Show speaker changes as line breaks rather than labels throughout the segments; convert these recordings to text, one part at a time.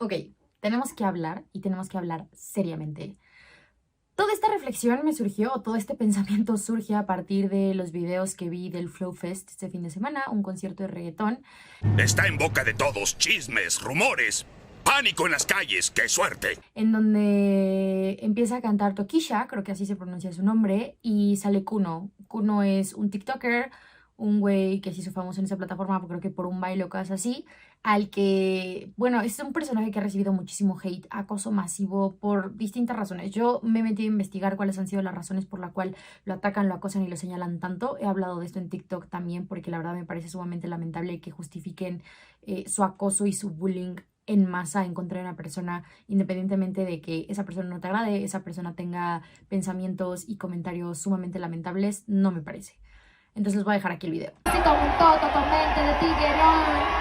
Ok, tenemos que hablar y tenemos que hablar seriamente. Toda esta reflexión me surgió, o todo este pensamiento surge a partir de los videos que vi del Flow Fest este fin de semana, un concierto de reggaetón.
Está en boca de todos, chismes, rumores, pánico en las calles, ¡qué suerte!
En donde empieza a cantar Tokisha, creo que así se pronuncia su nombre, y sale Kuno. Kuno es un TikToker, un güey que se hizo famoso en esa plataforma, creo que por un baile o cosas así, al que, bueno, es un personaje que ha recibido muchísimo hate, acoso masivo por distintas razones. Yo me he metido a investigar cuáles han sido las razones por la cual lo atacan, lo acosan y lo señalan tanto. He hablado de esto en TikTok también porque la verdad me parece sumamente lamentable que justifiquen su acoso y su bullying en masa en contra de una persona, independientemente de que esa persona no te agrade, esa persona tenga pensamientos y comentarios sumamente lamentables, no me parece. Entonces les voy a dejar aquí el video.
Totalmente de Tiguerón.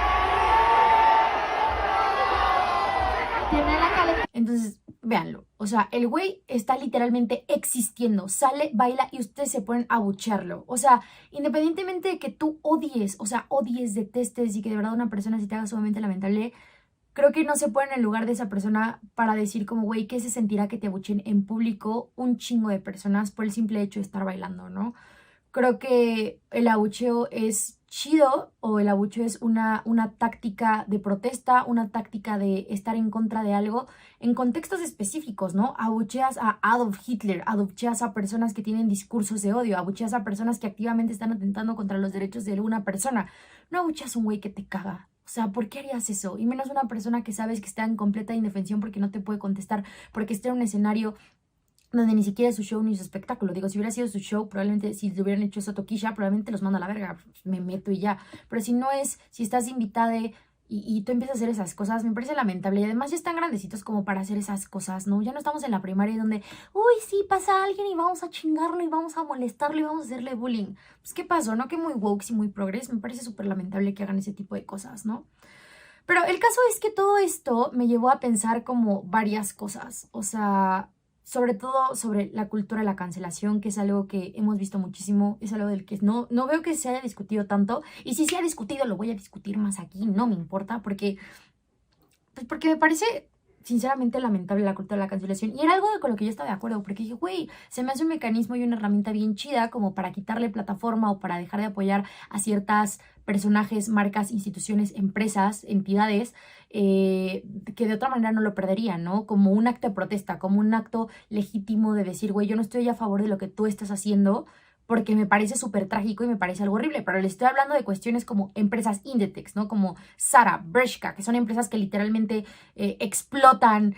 Entonces, véanlo. O sea, el güey está literalmente existiendo. Sale, baila y ustedes se ponen a abuchearlo. O sea, independientemente de que tú odies, o sea, odies, detestes y que de verdad una persona se te haga sumamente lamentable, creo que no se pone en el lugar de esa persona para decir como, güey, ¿qué se sentirá que te abuchen en público un chingo de personas por el simple hecho de estar bailando, ¿no? Creo que el abucheo es chido o el abucheo es una táctica de protesta, una táctica de estar en contra de algo en contextos específicos, ¿no? Abucheas a Adolf Hitler, abucheas a personas que tienen discursos de odio, abucheas a personas que activamente están atentando contra los derechos de alguna persona. No abucheas a un güey que te caga. O sea, ¿por qué harías eso? Y menos una persona que sabes que está en completa indefensión porque no te puede contestar, porque está en un escenario donde ni siquiera es su show ni su espectáculo. Digo, si hubiera sido su show, probablemente si le hubieran hecho eso a Tokisha, probablemente los mando a la verga, me meto y ya. Pero si no es, si estás invitada y tú empiezas a hacer esas cosas, me parece lamentable. Y además ya están grandecitos como para hacer esas cosas, ¿no? Ya no estamos en la primaria donde, uy, sí, pasa alguien y vamos a chingarlo y vamos a molestarlo y vamos a hacerle bullying. Pues, ¿qué pasó? ¿No? Que muy woke y muy progres. Me parece súper lamentable que hagan ese tipo de cosas, ¿no? Pero el caso es que todo esto me llevó a pensar como varias cosas, o sea, sobre todo sobre la cultura de la cancelación, que es algo que hemos visto muchísimo, es algo del que no veo que se haya discutido tanto, y si se ha discutido lo voy a discutir más aquí, no me importa, porque me parece sinceramente lamentable la cultura de la cancelación. Y era algo con lo que yo estaba de acuerdo, porque dije, güey, se me hace un mecanismo y una herramienta bien chida como para quitarle plataforma o para dejar de apoyar a ciertas personajes, marcas, instituciones, empresas, entidades, que de otra manera no lo perderían, ¿no? Como un acto de protesta, como un acto legítimo de decir, güey, yo no estoy a favor de lo que tú estás haciendo, porque me parece súper trágico y me parece algo horrible, pero le estoy hablando de cuestiones como empresas Inditex, ¿no? Como Zara, Bershka, que son empresas que literalmente explotan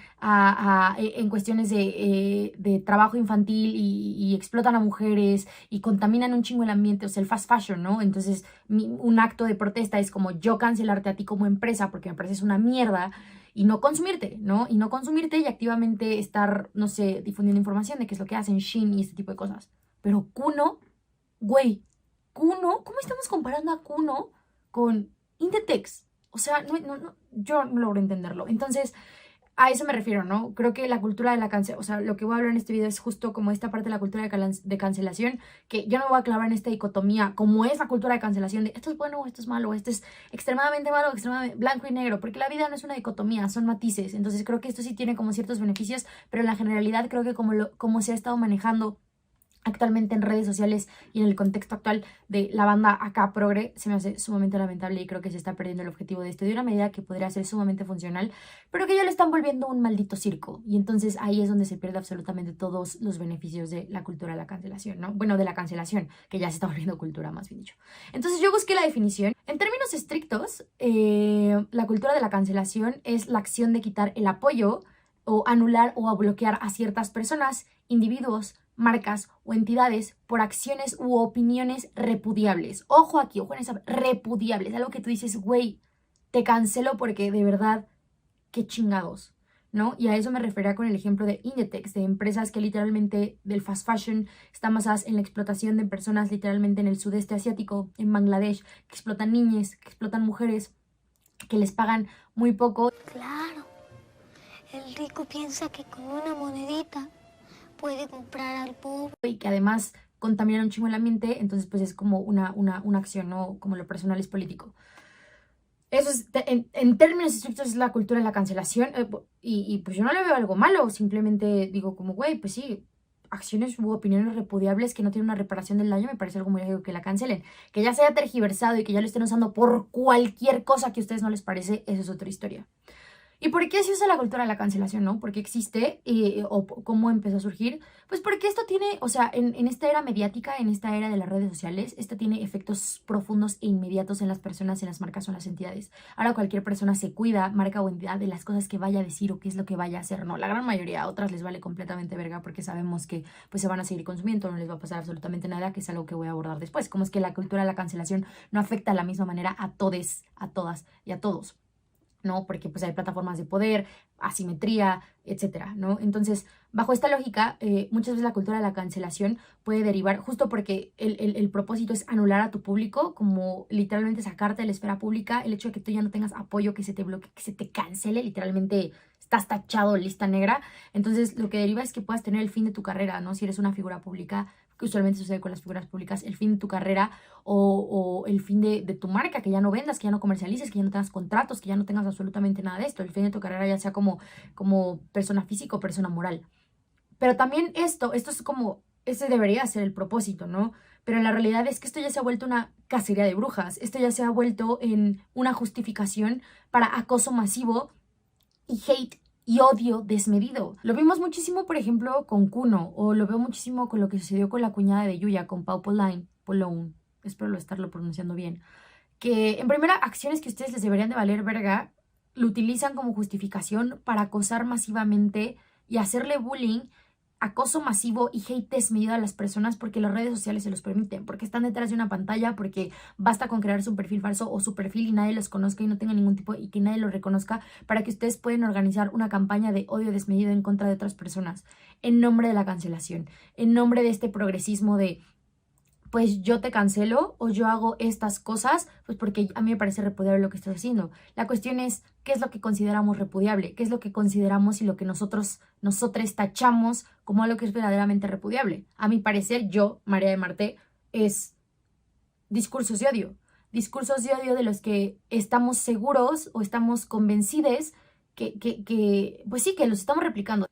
en cuestiones de trabajo infantil y explotan a mujeres y contaminan un chingo el ambiente, o sea, el fast fashion, ¿no? Entonces, un acto de protesta es como yo cancelarte a ti como empresa porque me pareces una mierda y no consumirte, ¿no? Y no consumirte y activamente estar, no sé, difundiendo información de qué es lo que hacen Shein y este tipo de cosas. Pero Kuno, güey, Kuno, ¿cómo estamos comparando a Kuno con Inditex? O sea, yo no logro entenderlo. Entonces, a eso me refiero, ¿no? Creo que la cultura de la cancelación, o sea, lo que voy a hablar en este video es justo como esta parte de la cultura de cancelación, que yo no me voy a clavar en esta dicotomía, como es la cultura de cancelación de esto es bueno o esto es malo, esto es extremadamente malo o extremadamente blanco y negro, porque la vida no es una dicotomía, son matices. Entonces creo que esto sí tiene como ciertos beneficios, pero en la generalidad creo que como se ha estado manejando actualmente en redes sociales y en el contexto actual de la banda acá progre, se me hace sumamente lamentable y creo que se está perdiendo el objetivo de esto de una medida que podría ser sumamente funcional, pero que ya lo están volviendo un maldito circo. Y entonces ahí es donde se pierde absolutamente todos los beneficios de la cultura de la cancelación, ¿no? Bueno, de la cancelación, que ya se está volviendo cultura, más bien dicho. Entonces yo busqué la definición. En términos estrictos, la cultura de la cancelación es la acción de quitar el apoyo o anular o a bloquear a ciertas personas, individuos, marcas o entidades por acciones u opiniones repudiables. Ojo aquí, ojo en esa, repudiables, algo que tú dices, güey, te cancelo porque de verdad, qué chingados, ¿no? Y a eso me refería con el ejemplo de Inditex, de empresas que literalmente del fast fashion están basadas en la explotación de personas literalmente en el sudeste asiático, en Bangladesh, que explotan niñas, que explotan mujeres, que les pagan muy poco.
Claro, el rico piensa que con una monedita puede comprar al pobre.
Y que además contaminan un chingo el ambiente, entonces pues es como una acción, ¿no? Como lo personal es político. Eso es, en términos estrictos, es la cultura de la cancelación. Y pues yo no le veo algo malo. Simplemente digo como, güey, pues sí, acciones u opiniones repudiables que no tienen una reparación del daño, me parece algo muy lógico que la cancelen. Que ya se haya tergiversado y que ya lo estén usando por cualquier cosa que a ustedes no les parece, eso es otra historia. ¿Y por qué se usa la cultura de la cancelación, no? ¿Por qué existe? ¿O cómo empezó a surgir? Pues porque esto tiene, o sea, en esta era mediática, en esta era de las redes sociales, esto tiene efectos profundos e inmediatos en las personas, en las marcas o en las entidades. Ahora cualquier persona se cuida, marca o entidad, de las cosas que vaya a decir o qué es lo que vaya a hacer, ¿no? La gran mayoría, a otras les vale completamente verga porque sabemos que pues se van a seguir consumiendo, no les va a pasar absolutamente nada, que es algo que voy a abordar después. Como es que la cultura de la cancelación no afecta de la misma manera a todes, a todas y a todos, ¿no? Porque pues hay plataformas de poder, asimetría, etcétera, ¿no? Entonces, bajo esta lógica, muchas veces la cultura de la cancelación puede derivar, justo porque el propósito es anular a tu público, como literalmente sacarte de la esfera pública, el hecho de que tú ya no tengas apoyo, que se te bloquee, que se te cancele, literalmente estás tachado, lista negra. Entonces, lo que deriva es que puedas tener el fin de tu carrera, ¿no? Si eres una figura pública, que usualmente sucede con las figuras públicas, el fin de tu carrera o el fin de tu marca, que ya no vendas, que ya no comercialices, que ya no tengas contratos, que ya no tengas absolutamente nada de esto, el fin de tu carrera ya sea como persona física o persona moral. Pero también esto es como, ese debería ser el propósito, ¿no? Pero la realidad es que esto ya se ha vuelto una cacería de brujas, esto ya se ha vuelto en una justificación para acoso masivo y hate y odio desmedido. Lo vimos muchísimo, por ejemplo, con Kuno, o lo veo muchísimo con lo que sucedió con la cuñada de Yuya, con Pau Pauline, espero estarlo pronunciando bien, que en primera, acciones que a ustedes les deberían de valer verga, lo utilizan como justificación para acosar masivamente y hacerle bullying, acoso masivo y hate desmedido a las personas porque las redes sociales se los permiten, porque están detrás de una pantalla, porque basta con crear su perfil falso o su perfil y nadie los conozca y no tenga ningún tipo y que nadie los reconozca para que ustedes puedan organizar una campaña de odio desmedido en contra de otras personas en nombre de la cancelación, en nombre de este progresismo de pues yo te cancelo o yo hago estas cosas, pues porque a mí me parece repudiable lo que estás haciendo. La cuestión es, ¿qué es lo que consideramos repudiable? ¿Qué es lo que consideramos y lo que nosotros tachamos como algo que es verdaderamente repudiable? A mi parecer, yo, María de Marte, es discursos de odio. Discursos de odio de los que estamos seguros o estamos convencidos pues sí, que los estamos replicando.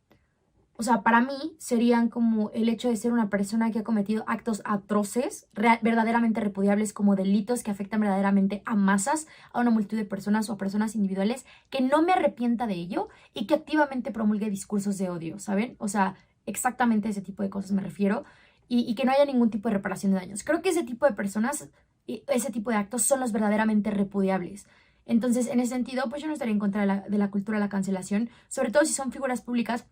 O sea, para mí serían como el hecho de ser una persona que ha cometido actos atroces, verdaderamente repudiables, como delitos que afectan verdaderamente a masas, a una multitud de personas o a personas individuales, que no me arrepienta de ello y que activamente promulgue discursos de odio, ¿saben? O sea, exactamente a ese tipo de cosas me refiero y que no haya ningún tipo de reparación de daños. Creo que ese tipo de personas, ese tipo de actos son los verdaderamente repudiables. Entonces, en ese sentido, pues yo no estaría en contra de la cultura de la cancelación, sobre todo si son figuras públicas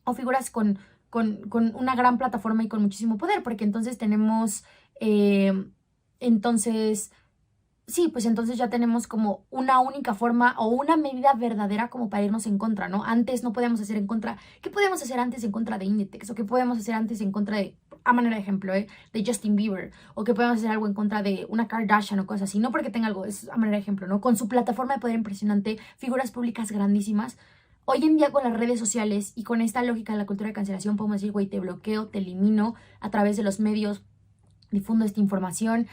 o figuras con una gran plataforma y con muchísimo poder, porque entonces tenemos, sí, pues entonces ya tenemos como una única forma o una medida verdadera como para irnos en contra, ¿no? Antes no podíamos hacer en contra, ¿qué podíamos hacer antes en contra de Inditex? ¿O qué podemos hacer antes en contra de, a manera de ejemplo, de Justin Bieber? ¿O qué podemos hacer algo en contra de una Kardashian o cosas así? No porque tenga algo, es a manera de ejemplo, ¿no? Con su plataforma de poder impresionante, figuras públicas grandísimas. Hoy en día con las redes sociales y con esta lógica de la cultura de cancelación podemos decir, güey, te bloqueo, te elimino a través de los medios, difundo esta información,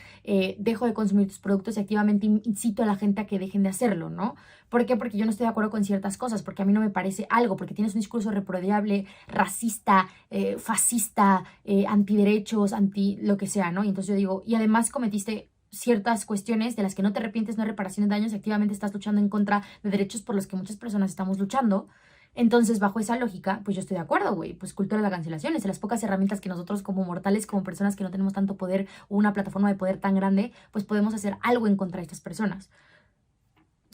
dejo de consumir tus productos y activamente incito a la gente a que dejen de hacerlo, ¿no? ¿Por qué? Porque yo no estoy de acuerdo con ciertas cosas, porque a mí no me parece algo, porque tienes un discurso repudiable, racista, fascista, antiderechos, anti lo que sea, ¿no? Y entonces yo digo, y además cometiste ciertas cuestiones de las que no te arrepientes, no hay reparación de daños, activamente estás luchando en contra de derechos por los que muchas personas estamos luchando. Entonces, bajo esa lógica, pues yo estoy de acuerdo, güey. Pues cultura de la cancelación es de las pocas herramientas que nosotros como mortales, como personas que no tenemos tanto poder o una plataforma de poder tan grande, pues podemos hacer algo en contra de estas personas.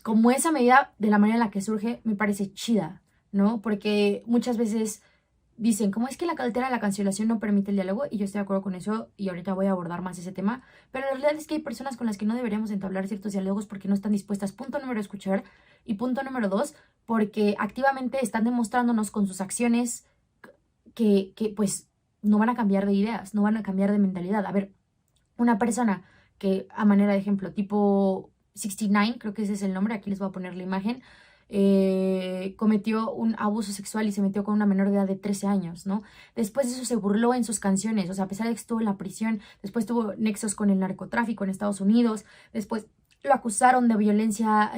Como esa medida, de la manera en la que surge, me parece chida, ¿no? Porque muchas veces dicen, ¿cómo es que la cultura de la cancelación no permite el diálogo? Y yo estoy de acuerdo con eso y ahorita voy a abordar más ese tema. Pero la realidad es que hay personas con las que no deberíamos entablar ciertos diálogos porque no están dispuestas, punto número uno, a escuchar. Y punto número dos, porque activamente están demostrándonos con sus acciones que pues no van a cambiar de ideas, no van a cambiar de mentalidad. A ver, una persona que a manera de ejemplo, tipo 69, creo que ese es el nombre, aquí les voy a poner la imagen, cometió un abuso sexual y se metió con una menor de edad de 13 años, ¿no? Después de eso se burló en sus canciones, o sea, a pesar de que estuvo en la prisión, después tuvo nexos con el narcotráfico en Estados Unidos, después lo acusaron de violencia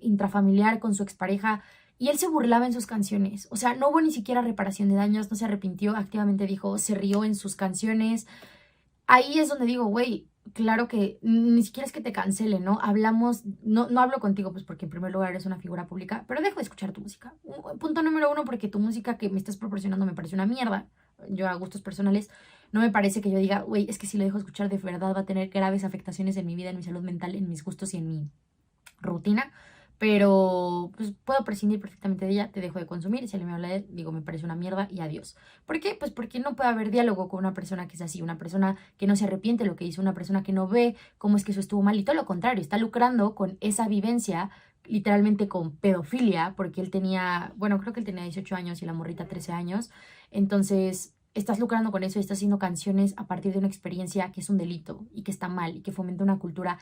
intrafamiliar con su expareja y él se burlaba en sus canciones. O sea, no hubo ni siquiera reparación de daños, no se arrepintió, activamente dijo, se rió en sus canciones. Ahí es donde digo, güey, claro que ni siquiera es que te cancele, ¿no? Hablamos, no hablo contigo, pues porque en primer lugar eres una figura pública, pero dejo de escuchar tu música. Punto número uno, porque tu música que me estás proporcionando me parece una mierda. Yo a gustos personales no me parece que yo diga, güey, es que si lo dejo escuchar de verdad va a tener graves afectaciones en mi vida, en mi salud mental, en mis gustos y en mi rutina. Pero pues puedo prescindir perfectamente de ella, te dejo de consumir, si alguien me habla de él, digo, me parece una mierda y adiós. ¿Por qué? Pues porque no puede haber diálogo con una persona que es así, una persona que no se arrepiente de lo que hizo, una persona que no ve cómo es que eso estuvo mal y todo lo contrario, está lucrando con esa vivencia, literalmente con pedofilia, porque él tenía, bueno, creo que él tenía 18 años y la morrita 13 años, entonces estás lucrando con eso y estás haciendo canciones a partir de una experiencia que es un delito y que está mal y que fomenta una cultura,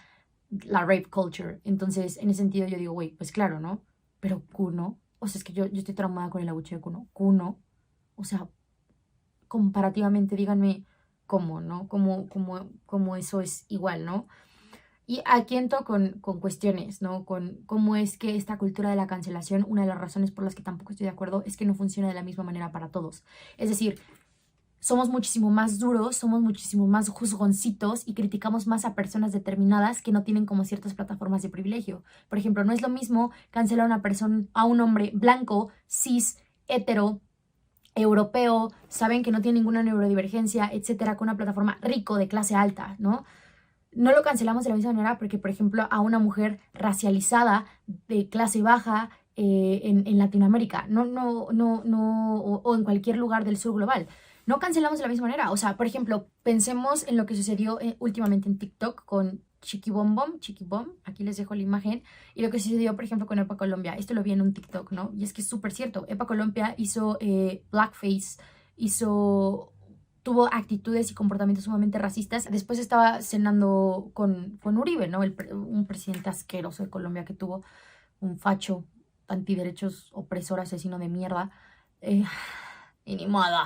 la rape culture. Entonces, en ese sentido yo digo, güey, pues claro, ¿no? Pero Kuno, o sea, es que yo estoy traumada con el abucheo de Kuno. Kuno, o sea, comparativamente, díganme cómo, ¿no? Cómo eso es igual, ¿no? Y aquí entro con cuestiones, ¿no? Con cómo es que esta cultura de la cancelación, una de las razones por las que tampoco estoy de acuerdo es que no funciona de la misma manera para todos. Es decir, somos muchísimo más duros, somos muchísimo más juzgoncitos y criticamos más a personas determinadas que no tienen como ciertas plataformas de privilegio. Por ejemplo, no es lo mismo cancelar a una persona, a un hombre blanco, cis, hetero, europeo, saben que no tiene ninguna neurodivergencia, etcétera, con una plataforma rico de clase alta, ¿no? No lo cancelamos de la misma manera porque, por ejemplo, a una mujer racializada de clase baja en Latinoamérica, o en cualquier lugar del sur global. No cancelamos de la misma manera. O sea, por ejemplo, pensemos en lo que sucedió últimamente en TikTok con Chiqui Bom, aquí les dejo la imagen, y lo que sucedió, por ejemplo, con Epa Colombia. Esto lo vi en un TikTok, ¿no? Y es que es súper cierto. Epa Colombia hizo blackface, tuvo actitudes y comportamientos sumamente racistas. Después estaba cenando con Uribe, ¿no? Un presidente asqueroso de Colombia que tuvo un facho, antiderechos, opresor, asesino de mierda. Y ni modo.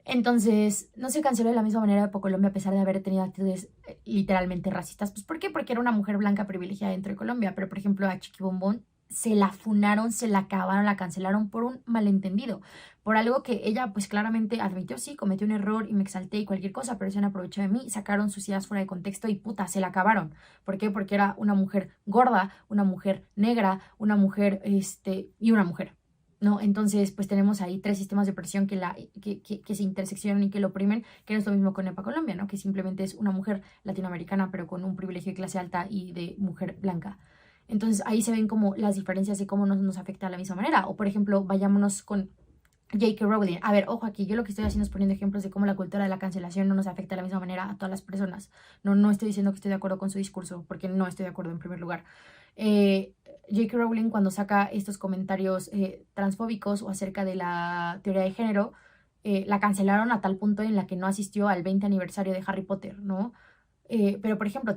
Entonces, no se canceló de la misma manera de Colombia a pesar de haber tenido actitudes literalmente racistas. Pues, ¿por qué? Porque era una mujer blanca privilegiada dentro de Colombia. Pero, por ejemplo, a Chiqui Bombón se la funaron, se la acabaron, la cancelaron por un malentendido. Por algo que ella, pues, claramente admitió, sí, cometió un error y me exalté y cualquier cosa, pero se han aprovechado de mí, sacaron sus ideas fuera de contexto y puta, se la acabaron. ¿Por qué? Porque era una mujer gorda, una mujer negra, una mujer, y una mujer. ¿No? Entonces, pues tenemos ahí tres sistemas de opresión que se interseccionan y que lo oprimen, que no es lo mismo con EPA Colombia, ¿no? Que simplemente es una mujer latinoamericana, pero con un privilegio de clase alta y de mujer blanca. Entonces, ahí se ven como las diferencias de cómo nos afecta de la misma manera. O, por ejemplo, vayámonos con J.K. Rowling. A ver, ojo aquí, yo lo que estoy haciendo es poniendo ejemplos de cómo la cultura de la cancelación no nos afecta de la misma manera a todas las personas. No estoy diciendo que estoy de acuerdo con su discurso, porque no estoy de acuerdo en primer lugar. J.K. Rowling, cuando saca estos comentarios transfóbicos o acerca de la teoría de género, la cancelaron a tal punto en la que no asistió al 20 aniversario de Harry Potter, ¿no? Pero, por ejemplo,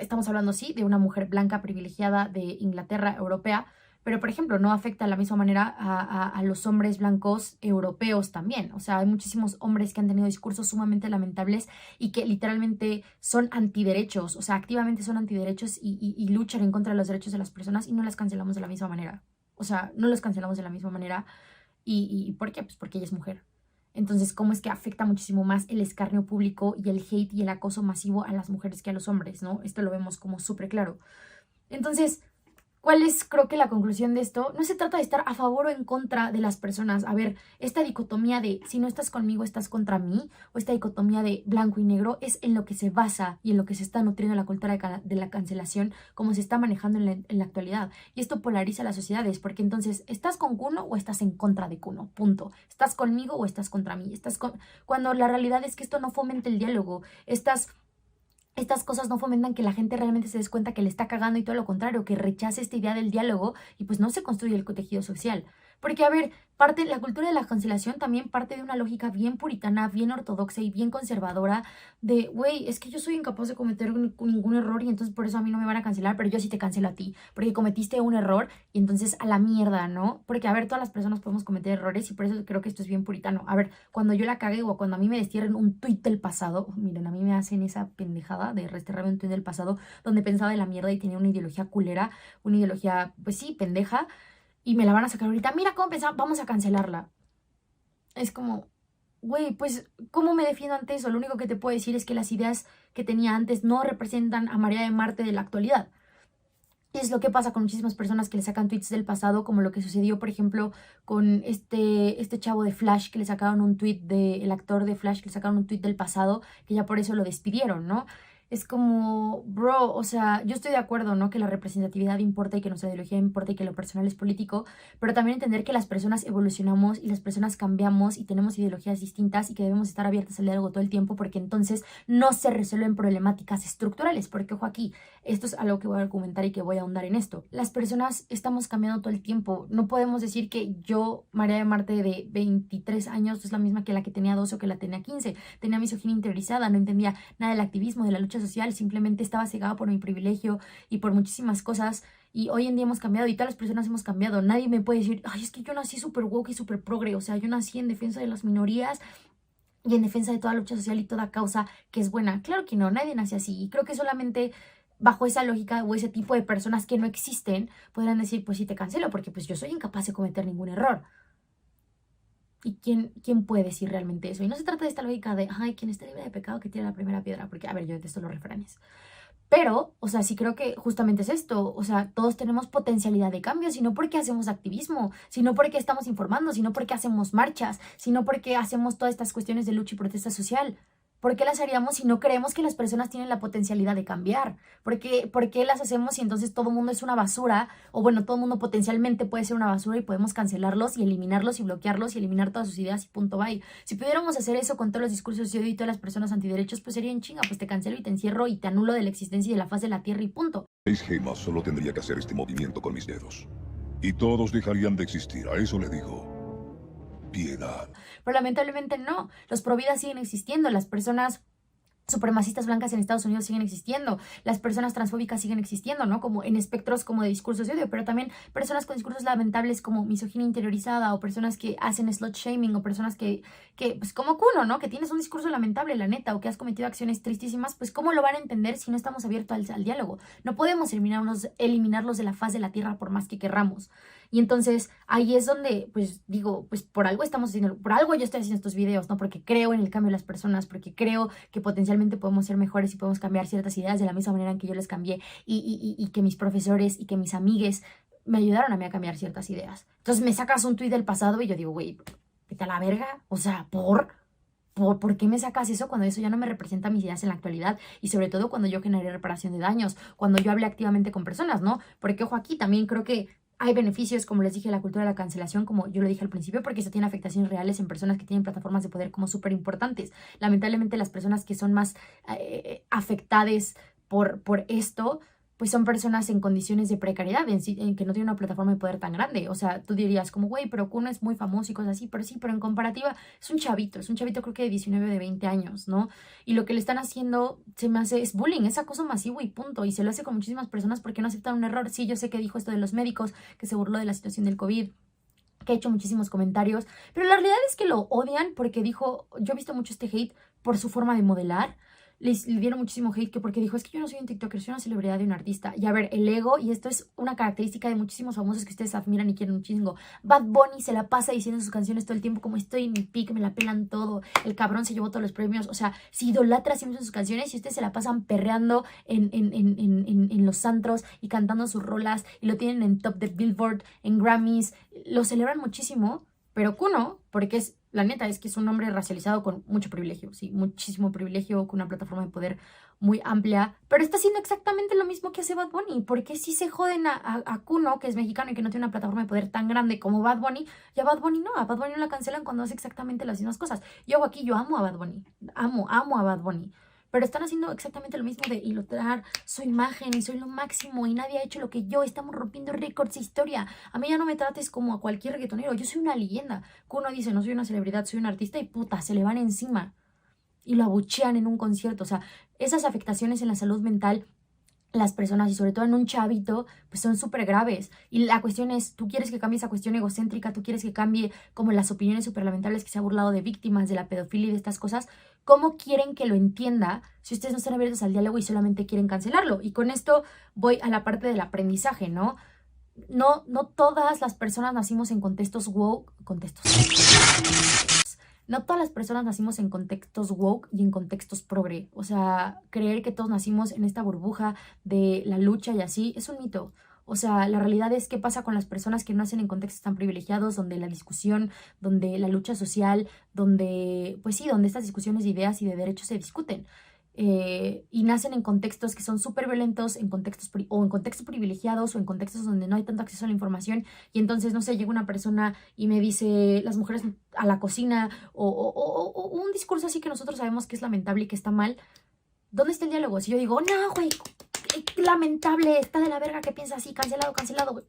estamos hablando, sí, de una mujer blanca privilegiada de Inglaterra, europea, pero, por ejemplo, no afecta de la misma manera a los hombres blancos europeos también. O sea, hay muchísimos hombres que han tenido discursos sumamente lamentables y que literalmente son antiderechos, o sea, activamente son antiderechos y luchan en contra de los derechos de las personas y no las cancelamos de la misma manera. O sea, no los cancelamos de la misma manera. ¿Y por qué? Pues porque ella es mujer. Entonces, ¿cómo es que afecta muchísimo más el escarnio público y el hate y el acoso masivo a las mujeres que a los hombres, ¿no? Esto lo vemos como súper claro. Entonces, ¿cuál es, creo que la conclusión de esto? No se trata de estar a favor o en contra de las personas. A ver, esta dicotomía de si no estás conmigo, estás contra mí, o esta dicotomía de blanco y negro, es en lo que se basa y en lo que se está nutriendo la cultura de la cancelación, como se está manejando en la actualidad. Y esto polariza las sociedades, porque entonces, ¿estás con Kuno o estás en contra de Kuno? Punto. ¿Estás conmigo o estás contra mí? Cuando la realidad es que esto no fomenta el diálogo. Estas cosas no fomentan que la gente realmente se des cuenta que le está cagando y todo lo contrario, que rechace esta idea del diálogo y pues no se construye el tejido social. Porque, a ver, la cultura de la cancelación también parte de una lógica bien puritana, bien ortodoxa y bien conservadora de, güey, es que yo soy incapaz de cometer ningún error y entonces por eso a mí no me van a cancelar, pero yo sí te cancelo a ti, porque cometiste un error y entonces a la mierda, ¿no? Porque, a ver, todas las personas podemos cometer errores y por eso creo que esto es bien puritano. A ver, cuando yo la cague o cuando a mí me destierren un tuit del pasado, miren, a mí me hacen esa pendejada de desterrarme un tuit del pasado donde pensaba de la mierda y tenía una ideología culera, una ideología, pues sí, pendeja, y me la van a sacar ahorita, mira cómo pensaba, vamos a cancelarla. Es como, güey, pues, ¿cómo me defiendo ante eso? Lo único que te puedo decir es que las ideas que tenía antes no representan a María de Marte de la actualidad. Y es lo que pasa con muchísimas personas que le sacan tweets del pasado, como lo que sucedió, por ejemplo, con este chavo de Flash, que le sacaron un tweet el actor de Flash, que le sacaron un tweet del pasado, que ya por eso lo despidieron, ¿no? Es como, bro, o sea, yo estoy de acuerdo, ¿no? Que la representatividad importa y que nuestra ideología importa y que lo personal es político, pero también entender que las personas evolucionamos y las personas cambiamos y tenemos ideologías distintas y que debemos estar abiertas al diálogo todo el tiempo porque entonces no se resuelven problemáticas estructurales, porque ojo aquí, esto es algo que voy a argumentar y que voy a ahondar en esto. Las personas estamos cambiando todo el tiempo, no podemos decir que yo, María de Marte de 23 años, es la misma que la que tenía 12 o que la tenía 15, tenía misoginia interiorizada, no entendía nada del activismo, de la lucha social, simplemente estaba cegada por mi privilegio y por muchísimas cosas y hoy en día hemos cambiado y todas las personas hemos cambiado. Nadie me puede decir, ay, es que yo nací súper woke y súper progre, o sea, yo nací en defensa de las minorías y en defensa de toda lucha social y toda causa que es buena. Claro que no, nadie nace así y creo que solamente bajo esa lógica o ese tipo de personas que no existen podrán decir, pues sí te cancelo porque pues yo soy incapaz de cometer ningún error. ¿Y quién puede decir realmente eso? Y no se trata de esta lógica de, ay, quien esté libre de pecado que tire la primera piedra, porque, a ver, yo detesto los refranes. Pero, o sea, sí creo que justamente es esto, o sea, todos tenemos potencialidad de cambio, sino porque hacemos activismo, sino porque estamos informando, sino porque hacemos marchas, sino porque hacemos todas estas cuestiones de lucha y protesta social. ¿Por qué las haríamos si no creemos que las personas tienen la potencialidad de cambiar? ¿Por qué las hacemos si entonces todo el mundo es una basura? O bueno, todo el mundo potencialmente puede ser una basura y podemos cancelarlos y eliminarlos y bloquearlos y eliminar todas sus ideas y punto bye. Si pudiéramos hacer eso con todos los discursos de odio y todas las personas antiderechos, pues sería en chinga, pues te cancelo y te encierro y te anulo de la existencia y de la faz de la tierra y punto.
6 gemas solo tendría que hacer este movimiento con mis dedos. Y todos dejarían de existir, a eso le digo piedad.
Pero lamentablemente no, los providas siguen existiendo, las personas supremacistas blancas en Estados Unidos siguen existiendo, las personas transfóbicas siguen existiendo, ¿no? Como en espectros como de discursos de odio, pero también personas con discursos lamentables como misoginia interiorizada o personas que hacen slut shaming o personas que pues como Kuno, ¿no? Que tienes un discurso lamentable, la neta, o que has cometido acciones tristísimas, pues ¿cómo lo van a entender si no estamos abiertos al diálogo? No podemos eliminarlos de la faz de la tierra por más que querramos. Y entonces ahí es donde, pues digo, pues por algo estamos haciendo, por algo yo estoy haciendo estos videos, ¿no? Porque creo en el cambio de las personas, porque creo que potencialmente podemos ser mejores y podemos cambiar ciertas ideas de la misma manera en que yo les cambié y que mis profesores y que mis amigues me ayudaron a mí a cambiar ciertas ideas. Entonces me sacas un tuit del pasado y yo digo, güey, vete a la verga, o sea, ¿por qué me sacas eso cuando eso ya no me representa mis ideas en la actualidad? Y sobre todo cuando yo generé reparación de daños, cuando yo hablé activamente con personas, ¿no? Porque, ojo, aquí también creo que hay beneficios, como les dije, la cultura de la cancelación, como yo lo dije al principio, porque eso tiene afectaciones reales en personas que tienen plataformas de poder como súper importantes. Lamentablemente las personas que son más afectadas por esto, pues son personas en condiciones de precariedad, en que no tienen una plataforma de poder tan grande. O sea, tú dirías como, güey, pero Kuno es muy famoso y cosas así, pero sí, pero en comparativa es un chavito creo que de 19 o de 20 años, ¿no? Y lo que le están haciendo, se me hace, es bullying, es acoso masivo y punto. Y se lo hace con muchísimas personas porque no aceptan un error. Sí, yo sé que dijo esto de los médicos, que se burló de la situación del COVID, que ha hecho muchísimos comentarios, pero la realidad es que lo odian porque dijo, yo he visto mucho este hate por su forma de modelar. Le dieron muchísimo hate que porque dijo, es que yo no soy un TikToker, soy una celebridad de un artista. Y a ver, el ego, y esto es una característica de muchísimos famosos que ustedes admiran y quieren un chingo. Bad Bunny se la pasa diciendo en sus canciones todo el tiempo como estoy en mi peak, me la pelan todo, el cabrón se llevó todos los premios. O sea, se idolatra siempre en sus canciones y ustedes se la pasan perreando en los antros y cantando sus rolas y lo tienen en top de Billboard, en Grammys, lo celebran muchísimo. Pero Kuno, porque la neta es que es un hombre racializado con mucho privilegio, sí, muchísimo privilegio, con una plataforma de poder muy amplia, pero está haciendo exactamente lo mismo que hace Bad Bunny. Porque si se joden a Kuno, que es mexicano y que no tiene una plataforma de poder tan grande como Bad Bunny, y a Bad Bunny no la cancelan cuando hace exactamente las mismas cosas. Yo hago aquí, yo amo a Bad Bunny, amo a Bad Bunny. pero están haciendo exactamente lo mismo de ilustrar su imagen y soy lo máximo y nadie ha hecho lo que yo, estamos rompiendo récords de historia. A mí ya no me trates como a cualquier reggaetonero, yo soy una leyenda. Uno dice, no soy una celebridad, soy un artista y puta, se le van encima y lo abuchean en un concierto. O sea, esas afectaciones en la salud mental, las personas y sobre todo en un chavito, pues son súper graves. Y la cuestión es, tú quieres que cambie esa cuestión egocéntrica, tú quieres que cambie como las opiniones súper lamentables que se ha burlado de víctimas, de la pedofilia y de estas cosas. ¿Cómo quieren que lo entienda si ustedes no están abiertos al diálogo y solamente quieren cancelarlo? Y con esto voy a la parte del aprendizaje, ¿no? No todas las personas nacimos en contextos woke, no todas las personas nacimos en contextos woke y en contextos progre. O sea, creer que todos nacimos en esta burbuja de la lucha y así es un mito. O sea, la realidad es qué pasa con las personas que nacen en contextos tan privilegiados, donde la discusión, donde la lucha social, donde, pues sí, donde estas discusiones de ideas y de derechos se discuten. Y nacen en contextos que son súper violentos, en contextos privilegiados o en contextos donde no hay tanto acceso a la información y entonces, no sé, llega una persona y me dice las mujeres a la cocina o un discurso así que nosotros sabemos que es lamentable y que está mal. ¿Dónde está el diálogo? Si yo digo, no, güey, lamentable, está de la verga que piensa así, cancelado, güey.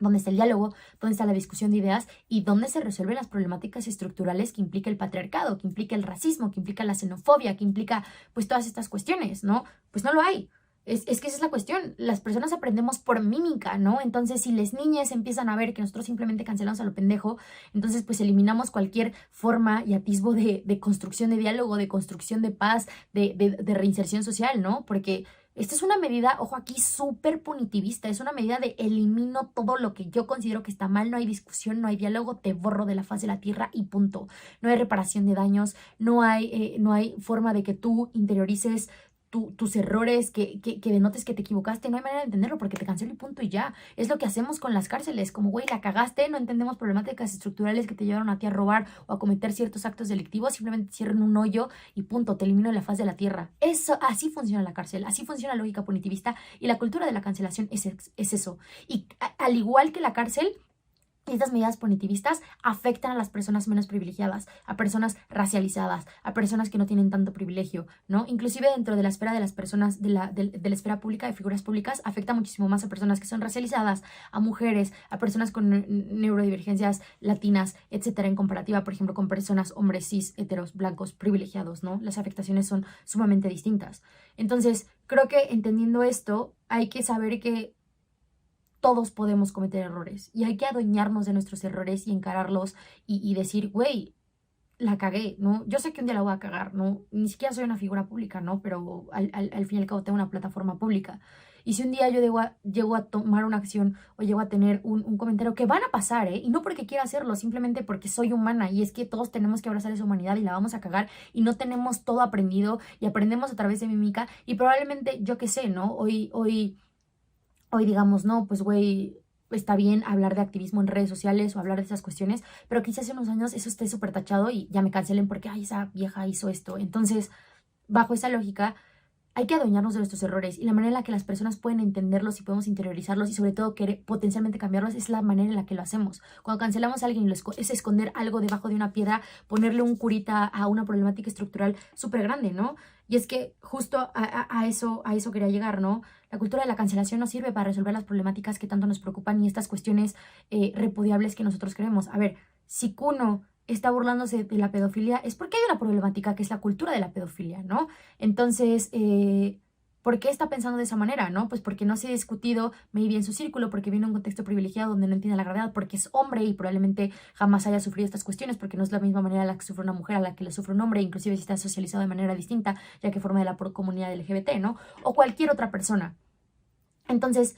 ¿Dónde está el diálogo? ¿Dónde está la discusión de ideas? ¿Y dónde se resuelven las problemáticas estructurales que implica el patriarcado, que implica el racismo, que implica la xenofobia, que implica pues todas estas cuestiones, ¿no? Pues no lo hay. Es que esa es la cuestión. Las personas aprendemos por mímica, ¿no? Entonces, si las niñas empiezan a ver que nosotros simplemente cancelamos a lo pendejo, entonces pues eliminamos cualquier forma y atisbo de construcción de diálogo, de construcción de paz, de reinserción social, ¿no? Porque esta es una medida, ojo aquí, súper punitivista. Es una medida de elimino todo lo que yo considero que está mal. No hay discusión, no hay diálogo, te borro de la faz de la tierra y punto. No hay reparación de daños, no hay forma de que tú interiorices tus errores, que denotes que te equivocaste. No hay manera de entenderlo porque te cancelo y punto y ya. Es lo que hacemos con las cárceles. Como, güey, la cagaste, no entendemos problemáticas estructurales que te llevaron a ti a robar o a cometer ciertos actos delictivos. Simplemente cierran un hoyo y punto, te elimino de la faz de la tierra. Eso, así funciona la cárcel, así funciona la lógica punitivista y la cultura de la cancelación es eso. Y al igual que la cárcel, estas medidas punitivistas afectan a las personas menos privilegiadas, a personas racializadas, a personas que no tienen tanto privilegio, ¿no? Inclusive dentro de la esfera de las personas, de la esfera pública, de figuras públicas, afecta muchísimo más a personas que son racializadas, a mujeres, a personas con neurodivergencias latinas, etcétera, en comparativa, por ejemplo, con personas, hombres, cis, heteros, blancos, privilegiados, ¿no? Las afectaciones son sumamente distintas. Entonces, creo que entendiendo esto, hay que saber que todos podemos cometer errores y hay que adueñarnos de nuestros errores y encararlos y decir, güey, la cagué, ¿no? Yo sé que un día la voy a cagar, ¿no? Ni siquiera soy una figura pública, ¿no? Pero al fin y al cabo tengo una plataforma pública. Y si un día yo llego a tomar una acción o llego a tener un comentario que van a pasar, ¿eh? Y no porque quiera hacerlo, simplemente porque soy humana y es que todos tenemos que abrazar esa humanidad y la vamos a cagar y no tenemos todo aprendido y aprendemos a través de mímica y probablemente, yo qué sé, ¿no? Hoy digamos, no, pues güey, está bien hablar de activismo en redes sociales o hablar de esas cuestiones, pero quizás hace unos años eso esté súper tachado y ya me cancelen porque, ay, esa vieja hizo esto. Entonces, bajo esa lógica, hay que adueñarnos de nuestros errores y la manera en la que las personas pueden entenderlos y podemos interiorizarlos y sobre todo querer potencialmente cambiarlos es la manera en la que lo hacemos. Cuando cancelamos a alguien es esconder algo debajo de una piedra, ponerle un curita a una problemática estructural súper grande, ¿no? Y es que justo a eso quería llegar, ¿no? La cultura de la cancelación no sirve para resolver las problemáticas que tanto nos preocupan y estas cuestiones repudiables que nosotros queremos. A ver, si Kuno está burlándose de la pedofilia es porque hay una problemática que es la cultura de la pedofilia, ¿no? Entonces, ¿por qué está pensando de esa manera, no? Pues porque no se ha discutido maybe en su círculo, porque viene de un contexto privilegiado donde no entiende la gravedad, porque es hombre y probablemente jamás haya sufrido estas cuestiones, porque no es la misma manera a la que sufre una mujer a la que le sufre un hombre, inclusive si está socializado de manera distinta, ya que forma de la comunidad LGBT, ¿no? O cualquier otra persona. Entonces,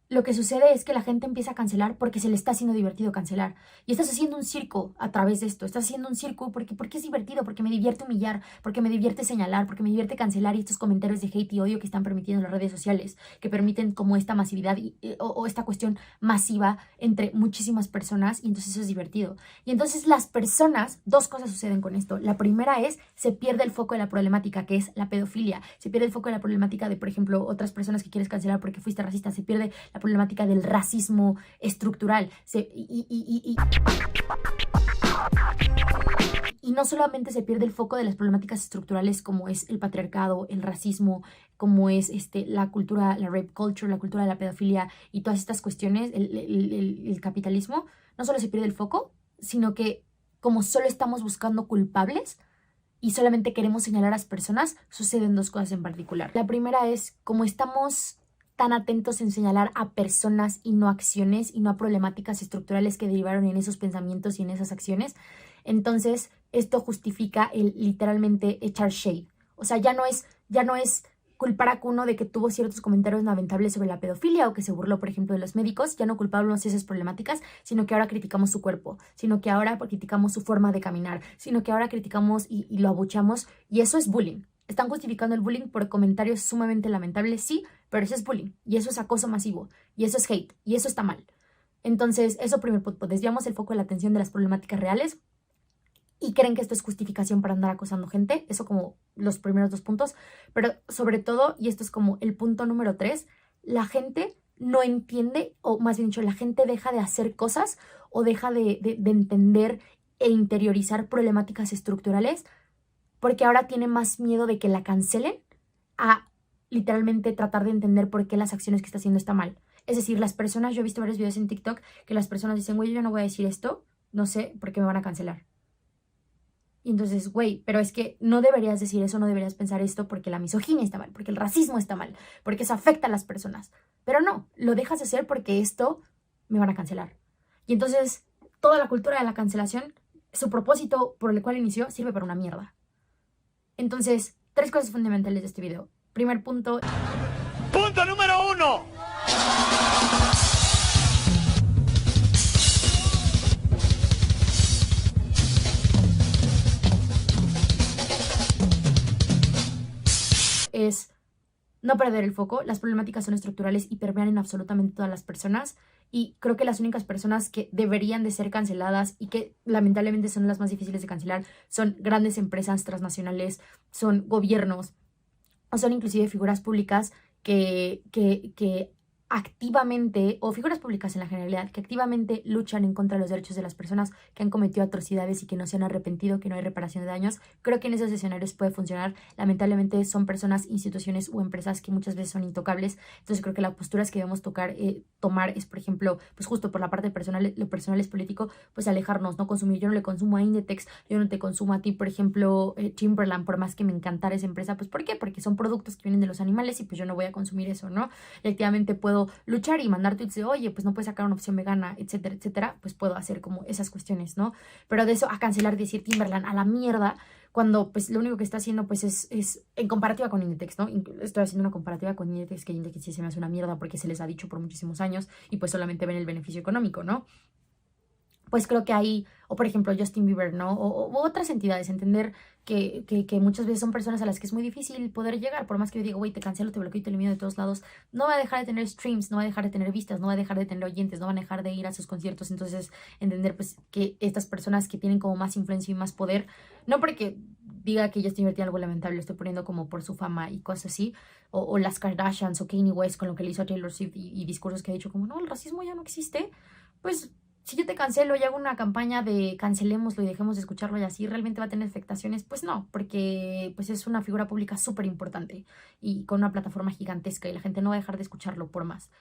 lo que sucede es que la gente empieza a cancelar porque se le está haciendo divertido cancelar. Y estás haciendo un circo a través de esto. Estás haciendo un circo porque es divertido, porque me divierte humillar, porque me divierte señalar, porque me divierte cancelar y estos comentarios de hate y odio que están permitiendo las redes sociales, que permiten como esta masividad o esta cuestión masiva entre muchísimas personas y entonces eso es divertido. Y entonces las personas, dos cosas suceden con esto. La primera es, se pierde el foco de la problemática, que es la pedofilia. Se pierde el foco de la problemática de, por ejemplo, otras personas que quieres cancelar porque fuiste racista. Se pierde la problemática del racismo estructural y Y no solamente se pierde el foco de las problemáticas estructurales como es el patriarcado, el racismo, como es la cultura, la rape culture, la cultura de la pedofilia y todas estas cuestiones, el capitalismo, no solo se pierde el foco, sino que como solo estamos buscando culpables y solamente queremos señalar a las personas, suceden dos cosas en particular. La primera es, como estamos tan atentos en señalar a personas y no acciones y no a problemáticas estructurales que derivaron en esos pensamientos y en esas acciones, entonces esto justifica el literalmente echar shade. O sea, ya no es culpar a Kuno de que tuvo ciertos comentarios lamentables sobre la pedofilia o que se burló, por ejemplo, de los médicos. Ya no culpamos esas problemáticas, sino que ahora criticamos su cuerpo, sino que ahora criticamos su forma de caminar, sino que ahora criticamos y lo abucheamos. Y eso es bullying. Están justificando el bullying por comentarios sumamente lamentables, sí, pero eso es bullying. Y eso es acoso masivo. Y eso es hate. Y eso está mal. Entonces, eso primer punto. Desviamos el foco de la atención de las problemáticas reales y creen que esto es justificación para andar acosando gente. Eso como los primeros dos puntos. Pero sobre todo, y esto es como el punto número 3, la gente no entiende, o más bien dicho, la gente deja de hacer cosas o deja de entender e interiorizar problemáticas estructurales porque ahora tiene más miedo de que la cancelen a literalmente tratar de entender por qué las acciones que está haciendo está mal. Es decir, las personas, yo he visto varios videos en TikTok que las personas dicen, güey, yo no voy a decir esto, no sé, porque me van a cancelar. Y entonces, güey, pero es que no deberías decir eso, no deberías pensar esto porque la misoginia está mal, porque el racismo está mal, porque eso afecta a las personas. Pero no, lo dejas de hacer porque esto me van a cancelar. Y entonces, toda la cultura de la cancelación, su propósito por el cual inició, sirve para una mierda. Entonces, 3 cosas fundamentales de este video. Primer punto.
¡Punto número 1!
Es no perder el foco. Las problemáticas son estructurales y permean en absolutamente todas las personas. Y creo que las únicas personas que deberían de ser canceladas y que lamentablemente son las más difíciles de cancelar son grandes empresas transnacionales, son gobiernos o son inclusive figuras públicas que activamente, o figuras públicas en la generalidad, que activamente luchan en contra de los derechos de las personas que han cometido atrocidades y que no se han arrepentido, que no hay reparación de daños. Creo que en esos escenarios puede funcionar. Lamentablemente son personas, instituciones o empresas que muchas veces son intocables. Entonces creo que las posturas que debemos tomar es, por ejemplo, pues justo por la parte personal, lo personal es político, pues alejarnos, no consumir. Yo no le consumo a Inditex, yo no te consumo a ti, por ejemplo, Timberland, por más que me encantara esa empresa. Pues ¿por qué? Porque son productos que vienen de los animales y pues yo no voy a consumir eso, ¿no? Y activamente puedo luchar y mandar tweets de, oye, pues no puedes sacar una opción vegana, etcétera, etcétera, pues puedo hacer como esas cuestiones, ¿no? Pero de eso a cancelar, decir Timberland a la mierda, cuando pues lo único que está haciendo pues es en comparativa con Inditex, ¿no? Estoy haciendo una comparativa con Inditex, que Inditex sí se me hace una mierda porque se les ha dicho por muchísimos años y pues solamente ven el beneficio económico, ¿no? Pues creo que ahí, o por ejemplo Justin Bieber, ¿no? O otras entidades, entender que muchas veces son personas a las que es muy difícil poder llegar, por más que yo diga, güey, te cancelo, te bloqueo y te elimino de todos lados, no va a dejar de tener streams, no va a dejar de tener vistas, no va a dejar de tener oyentes, no van a dejar de ir a sus conciertos. Entonces entender pues que estas personas que tienen como más influencia y más poder, no porque diga que Justin Bieber tiene algo lamentable, lo estoy poniendo como por su fama y cosas así, o las Kardashians o Kanye West con lo que le hizo a Taylor Swift y discursos que ha dicho como, no, el racismo ya no existe, pues si yo te cancelo y hago una campaña de cancelémoslo y dejemos de escucharlo y así, ¿realmente va a tener afectaciones? Pues no, porque pues es una figura pública súper importante y con una plataforma gigantesca y la gente no va a dejar de escucharlo por más.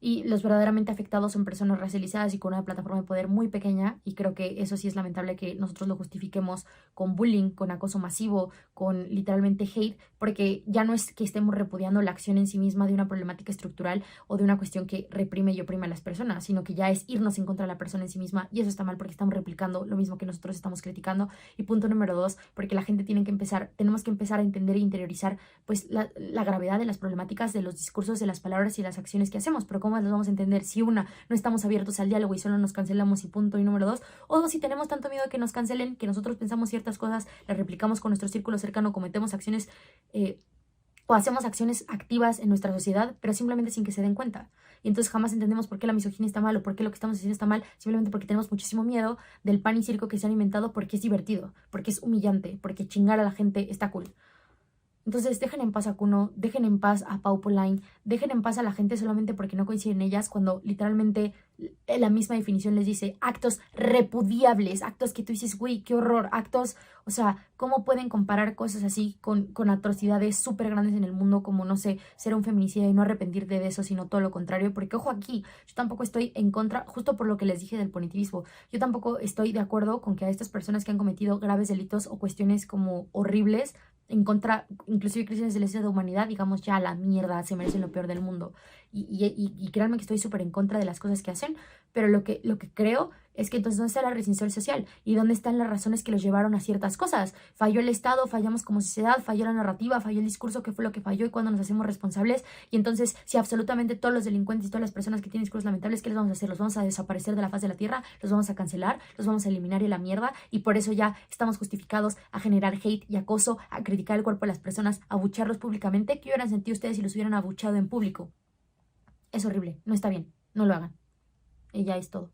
Y los verdaderamente afectados son personas racializadas y con una plataforma de poder muy pequeña, y creo que eso sí es lamentable que nosotros lo justifiquemos con bullying, con acoso masivo, con literalmente hate, porque ya no es que estemos repudiando la acción en sí misma de una problemática estructural o de una cuestión que reprime y oprime a las personas, sino que ya es irnos en contra de la persona en sí misma, y eso está mal porque estamos replicando lo mismo que nosotros estamos criticando. Y punto número 2, porque la gente tenemos que empezar a entender e interiorizar pues la gravedad de las problemáticas, de los discursos, de las palabras y las acciones que hacemos, pero ¿cómo las vamos a entender si una, no estamos abiertos al diálogo y solo nos cancelamos y punto? Y número 2, o dos, si tenemos tanto miedo de que nos cancelen, que nosotros pensamos ciertas cosas, las replicamos con nuestro círculo cercano, cometemos acciones o hacemos acciones activas en nuestra sociedad, pero simplemente sin que se den cuenta. Y entonces jamás entendemos por qué la misoginia está mal o por qué lo que estamos haciendo está mal, simplemente porque tenemos muchísimo miedo del pan y circo que se han inventado porque es divertido, porque es humillante, porque chingar a la gente está cool. Entonces dejen en paz a Kuno, dejen en paz a Pau Pauline, dejen en paz a la gente solamente porque no coinciden ellas, cuando literalmente la misma definición les dice actos repudiables, actos que tú dices, güey, qué horror, actos, o sea, ¿cómo pueden comparar cosas así con atrocidades súper grandes en el mundo como, no sé, ser un feminicida y no arrepentirte de eso, sino todo lo contrario? Porque, ojo aquí, yo tampoco estoy en contra, justo por lo que les dije del punitivismo, yo tampoco estoy de acuerdo con que a estas personas que han cometido graves delitos o cuestiones como horribles, en contra, inclusive crímenes de lesa de humanidad, digamos ya a la mierda, se merecen lo peor del mundo. Y créanme que estoy súper en contra de las cosas que hacen, pero lo que creo es que entonces ¿dónde está la resignación social? ¿Y dónde están las razones que los llevaron a ciertas cosas? Falló el Estado, fallamos como sociedad, falló la narrativa, falló el discurso, ¿qué fue lo que falló y cuándo nos hacemos responsables? Y entonces, si absolutamente todos los delincuentes y todas las personas que tienen discursos lamentables, ¿qué les vamos a hacer? ¿Los vamos a desaparecer de la faz de la tierra? ¿Los vamos a cancelar? ¿Los vamos a eliminar y a la mierda? Y por eso ya estamos justificados a generar hate y acoso, a criticar el cuerpo de las personas, a abucharlos públicamente. ¿Qué hubieran sentido ustedes si los hubieran abuchado en público? Es horrible, no está bien, no lo hagan. Y ya es todo.